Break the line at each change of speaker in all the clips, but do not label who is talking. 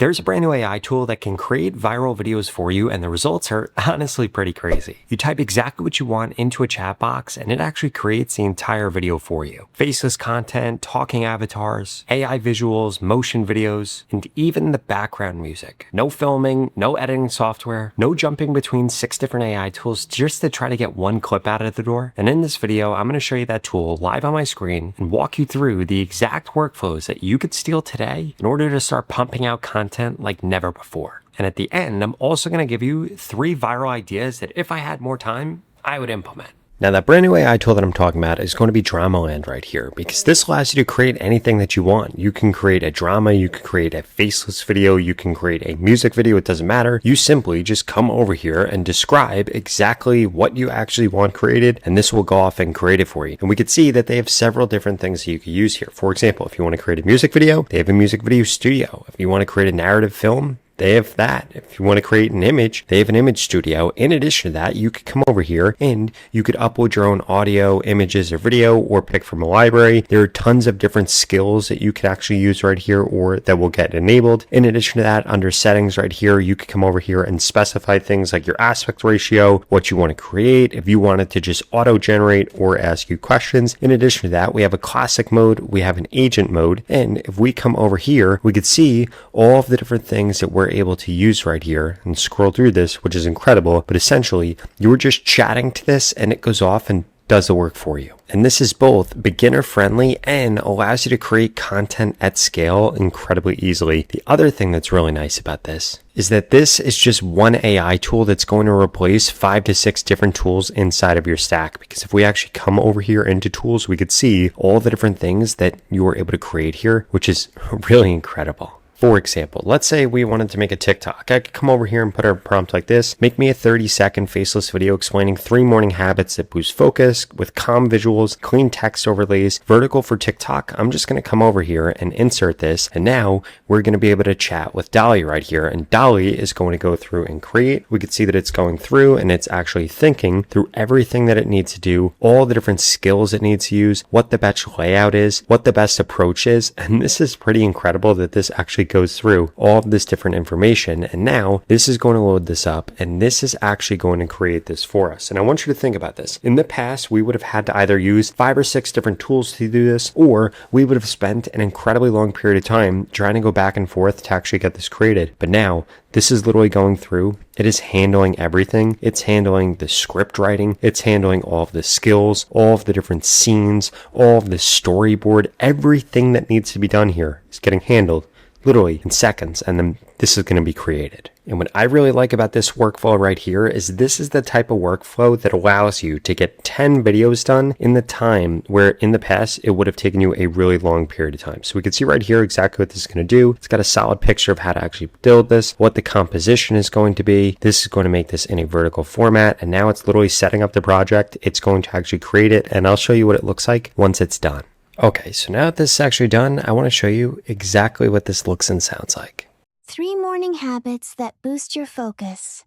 There's a brand new AI tool that can create viral videos for you, and the results are honestly pretty crazy. You type exactly what you want into a chat box, and it actually creates the entire video for you. Faceless content, talking avatars, AI visuals, motion videos, and even the background music. No filming, no editing software, no jumping between 6 different AI tools just to try to get one clip out of the door. And in this video, I'm going to show you that tool live on my screen and walk you through the exact workflows that you could steal today in order to start pumping out content like never before. And at the end, I'm also going to give you 3 viral ideas that if I had more time, I would implement. Now, that brand new AI tool that I'm talking about is going to be Drama.Land right here, because this allows you to create anything that you want. You can create a drama, you can create a faceless video, you can create a music video, it doesn't matter. You simply just come over here and describe exactly what you actually want created, and this will go off and create it for you. And we could see that they have several different things that you could use here. For example, if you want to create a music video, they have a music video studio. If you want to create a narrative film, they have that. If you want to create an image, they have an image studio. In addition to that, you could come over here and you could upload your own audio, images, or video, or pick from a library. There are tons of different skills that you could actually use right here or that will get enabled. In addition to that, under settings right here, you could come over here and specify things like your aspect ratio, what you want to create, if you wanted to just auto-generate or ask you questions. In addition to that, we have a classic mode, we have an agent mode, and if we come over here, we could see all of the different things that we're able to use right here and scroll through this, which is incredible. But essentially, you were just chatting to this and it goes off and does the work for you. And this is both beginner friendly and allows you to create content at scale incredibly easily. The other thing that's really nice about this is that this is just one AI tool that's going to replace 5 to 6 different tools inside of your stack. Because if we actually come over here into tools, we could see all the different things that you were able to create here, which is really incredible. For example, let's say we wanted to make a TikTok. I could come over here and put a prompt like this. Make me a 30-second faceless video explaining 3 morning habits that boost focus with calm visuals, clean text overlays, vertical for TikTok. I'm just going to come over here and insert this. And now we're going to be able to chat with Dolly right here. And Dolly is going to go through and create. We could see that it's going through and it's actually thinking through everything that it needs to do, all the different skills it needs to use, what the best layout is, what the best approach is. And this is pretty incredible that this actually goes through all of this different information, and now this is going to load this up and this is actually going to create this for us. And I want you to think about this. In the past, we would have had to either use 5 or 6 different tools to do this, or we would have spent an incredibly long period of time trying to go back and forth to actually get this created. But now this is literally going through. It is handling everything. It's handling the script writing. It's handling all of the skills, all of the different scenes, all of the storyboard. Everything that needs to be done here is getting handled literally in seconds, and then this is going to be created. And what I really like about this workflow right here is this is the type of workflow that allows you to get 10 videos done in the time where in the past it would have taken you a really long period of time. So we can see right here exactly what this is going to do. It's got a solid picture of how to actually build this, what the composition is going to be. This is going to make this in a vertical format, and now it's literally setting up the project. It's going to actually create it, and I'll show you what it looks like once it's done. Okay, so now that this is actually done, I want to show you exactly what this looks and sounds like.
3 morning habits that boost your focus.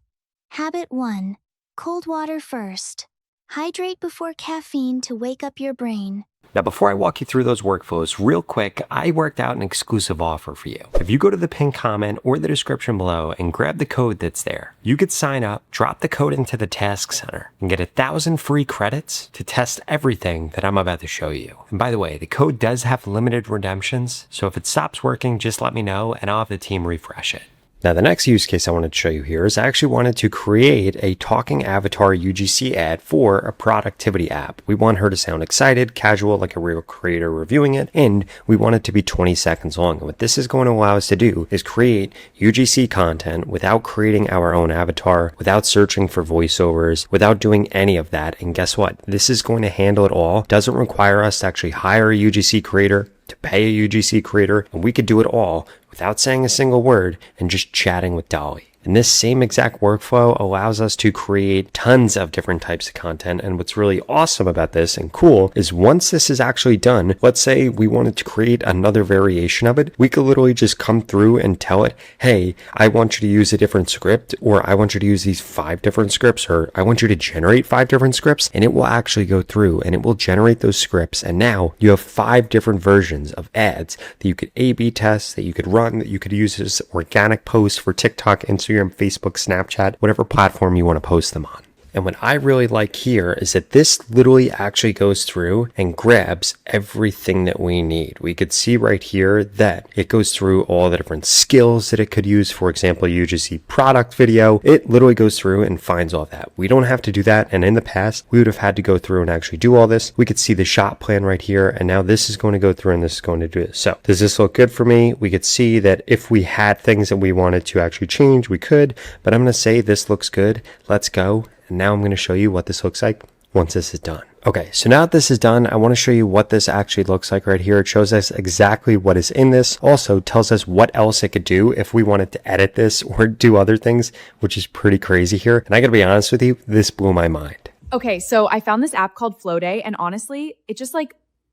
Habit 1. Cold water first. Hydrate before caffeine to wake up your brain.
Now, before I walk you through those workflows, real quick, I worked out an exclusive offer for you. If you go to the pinned comment or the description below and grab the code that's there, you could sign up, drop the code into the task center, and get 1,000 free credits to test everything that I'm about to show you. And by the way, the code does have limited redemptions, so if it stops working, just let me know and I'll have the team refresh it. Now, the next use case I wanted to show you here is I actually wanted to create a talking avatar UGC ad for a productivity app. We want her to sound excited, casual, like a real creator reviewing it, and we want it to be 20 seconds long. And what this is going to allow us to do is create UGC content without creating our own avatar, without searching for voiceovers, without doing any of that. And guess what? This is going to handle it all. It doesn't require us to actually hire a UGC creator, to pay a UGC creator, and we could do it all without saying a single word and just chatting with Dolly. And this same exact workflow allows us to create tons of different types of content. And what's really awesome about this and cool is once this is actually done, let's say we wanted to create another variation of it, we could literally just come through and tell it, hey, I want you to use a different script, or I want you to use these 5 different scripts, or I want you to generate 5 different scripts, and it will actually go through and it will generate those scripts. And now you have 5 different versions of ads that you could A/B test, that you could run, that you could use as organic posts for TikTok, Instagram, Facebook, Snapchat, whatever platform you want to post them on. And what I really like here is that this literally actually goes through and grabs everything that we need. We could see right here that it goes through all the different skills that it could use. For example, UGC product video. It literally goes through and finds all of that. We don't have to do that. And in the past, we would have had to go through and actually do all this. We could see the shot plan right here. And now this is going to go through and this is going to do this. So does this look good for me? We could see that if we had things that we wanted to actually change, we could. But I'm going to say this looks good. Let's go. And now I'm going to show you what this looks like once this is done. Okay, so now that this is done, I want to show you what this actually looks like right here. It shows us exactly what is in this. Also tells us what else it could do if we wanted to edit this or do other things, which is pretty crazy here. And I got to be honest with you, this blew my mind.
Okay, so I found this app called Flowday, and honestly, it just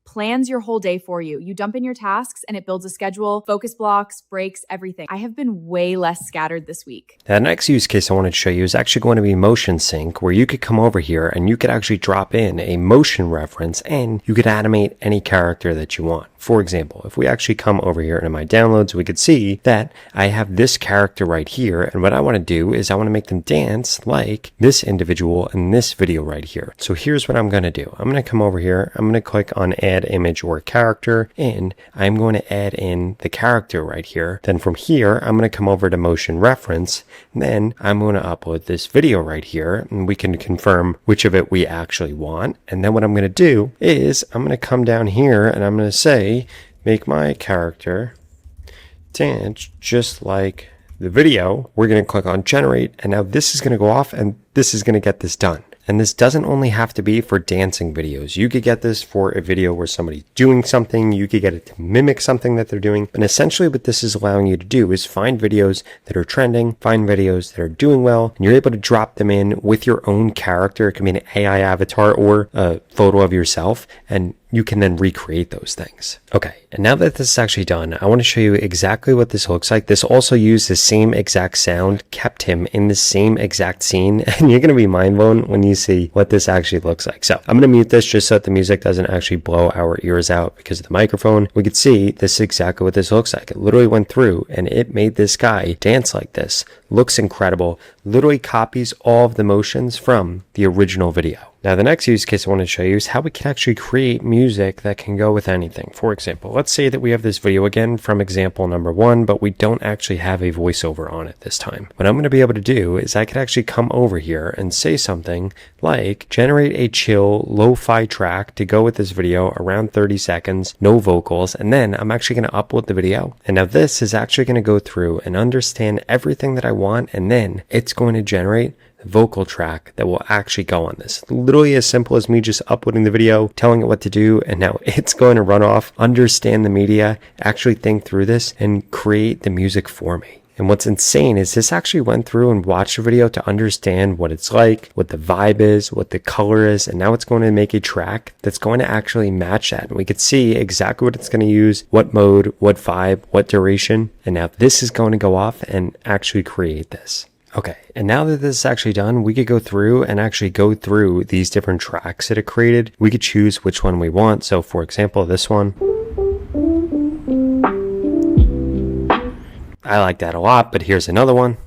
plans your whole day for you. You dump in your tasks and it builds a schedule, focus blocks, breaks, everything. I have been way less scattered this week.
Now, the next use case I wanted to show you is actually going to be motion sync, where you could come over here and you could actually drop in a motion reference and you could animate any character that you want. For example, if we actually come over here into my downloads, we could see that I have this character right here. And what I want to do is I want to make them dance like this individual in this video right here. So here's what I'm going to do. I'm going to come over here. I'm going to click on add image or character, and I'm going to add in the character right here. Then from here, I'm going to come over to motion reference. And then I'm going to upload this video right here, and we can confirm which of it we actually want. And then what I'm going to do is I'm going to come down here and I'm going to say, make my character dance just like the video. We're going to click on generate, and now this is going to go off and this is going to get this done. And this doesn't only have to be for dancing videos. You could get this for a video where somebody's doing something. You could get it to mimic something that they're doing. And essentially what this is allowing you to do is find videos that are trending, find videos that are doing well, and you're able to drop them in with your own character. It can be an AI avatar or a photo of yourself, and you can then recreate those things. Okay, and now that this is actually done, I want to show you exactly what this looks like. This also used the same exact sound, kept him in the same exact scene, and you're going to be mind blown when you see what this actually looks like. So I'm going to mute this just so that the music doesn't actually blow our ears out because of the microphone. We could see this is exactly what this looks like. It literally went through and it made this guy dance like this. Looks incredible. Literally copies all of the motions from the original video. Now, the next use case I want to show you is how we can actually create music that can go with anything. For example, let's say that we have this video again from example number 1, but we don't actually have a voiceover on it this time. What I'm going to be able to do is I could actually come over here and say something like generate a chill lo-fi track to go with this video around 30 seconds, no vocals, and then I'm actually going to upload the video. And now this is actually going to go through and understand everything that I want, and then it's going to generate vocal track that will actually go on this. Literally as simple as me just uploading the video, telling it what to do, and now it's going to run off, understand the media, actually think through this, and create the music for me. And what's insane is this actually went through and watched the video to understand what it's like, what the vibe is, what the color is, and now it's going to make a track that's going to actually match that. And we could see exactly what it's going to use, what mode, what vibe, what duration, and now this is going to go off and actually create this. Okay, and now that this is actually done, we could go through and actually go through these different tracks that it created. We could choose which one we want. So for example, this one. I like that a lot, but here's another one.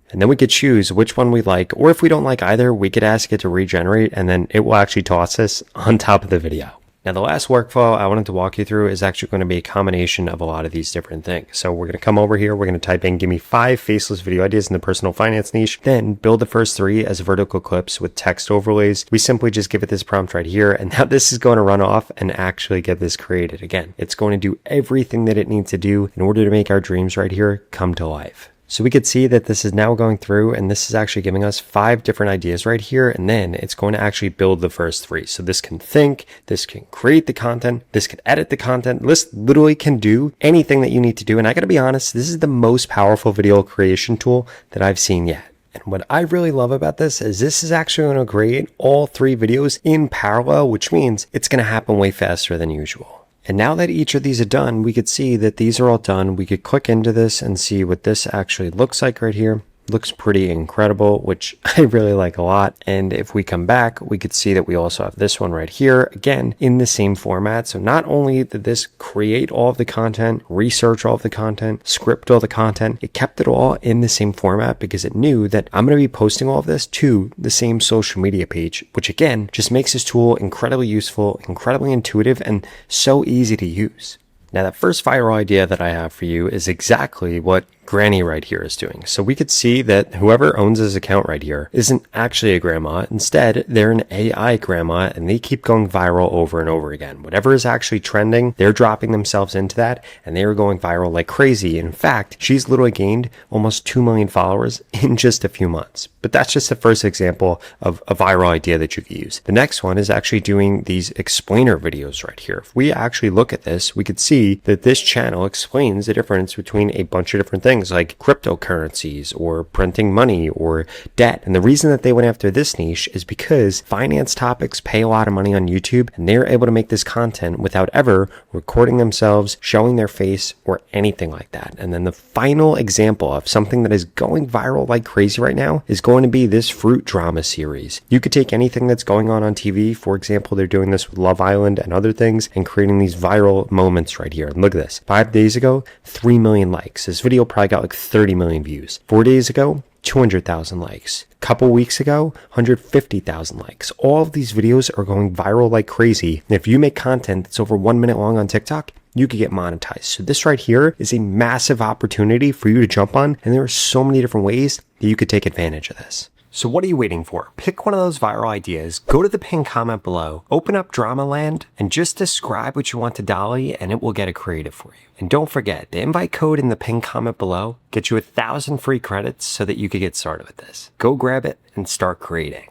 And then we could choose which one we like, or if we don't like either, we could ask it to regenerate, and then it will actually toss us on top of the video. Now, the last workflow I wanted to walk you through is actually going to be a combination of a lot of these different things. So we're going to come over here. We're going to type in, give me 5 faceless video ideas in the personal finance niche, then build the first 3 as vertical clips with text overlays. We simply just give it this prompt right here. And now this is going to run off and actually get this created again. It's going to do everything that it needs to do in order to make our dreams right here come to life. So we could see that this is now going through, and this is actually giving us 5 different ideas right here. And then it's going to actually build the first 3. So this can think, this can create the content, this can edit the content. This literally can do anything that you need to do. And I gotta be honest, this is the most powerful video creation tool that I've seen yet. And what I really love about this is actually going to create all 3 videos in parallel, which means it's going to happen way faster than usual. And now that each of these are done, we could see that these are all done. We could click into this and see what this actually looks like right here. Looks pretty incredible, which I really like a lot. And if we come back, we could see that we also have this one right here, again, in the same format. So not only did this create all of the content, research all of the content, script all the content, it kept it all in the same format because it knew that I'm going to be posting all of this to the same social media page, which again, just makes this tool incredibly useful, incredibly intuitive, and so easy to use. Now, that first viral idea that I have for you is exactly what Granny right here is doing. So we could see that whoever owns this account right here isn't actually a grandma. Instead, they're an AI grandma, and they keep going viral over and over again. Whatever is actually trending, they're dropping themselves into that, and they are going viral like crazy. In fact, she's literally gained almost 2 million followers in just a few months. But that's just the first example of a viral idea that you could use. The next one is actually doing these explainer videos right here. If we actually look at this, we could see that this channel explains the difference between a bunch of different things like cryptocurrencies or printing money or debt. And the reason that they went after this niche is because finance topics pay a lot of money on YouTube, and they're able to make this content without ever recording themselves, showing their face, or anything like that. And then the final example of something that is going viral like crazy right now is going to be this fruit drama series. You could take anything that's going on TV. For example, they're doing this with Love Island and other things and creating these viral moments right here. And look at this. 5 days ago, 3 million likes. This video probably got like 30 million views. 4 days ago, 200,000 likes. A couple weeks ago, 150,000 likes. All of these videos are going viral like crazy. And if you make content that's over 1 minute long on TikTok, you could get monetized. So this right here is a massive opportunity for you to jump on. And there are so many different ways that you could take advantage of this. So what are you waiting for? Pick one of those viral ideas, go to the pinned comment below, open up Drama.Land, and just describe what you want to Dolly, and it will get it created for you. And don't forget, the invite code in the pinned comment below gets you 1,000 free credits so that you can get started with this. Go grab it and start creating.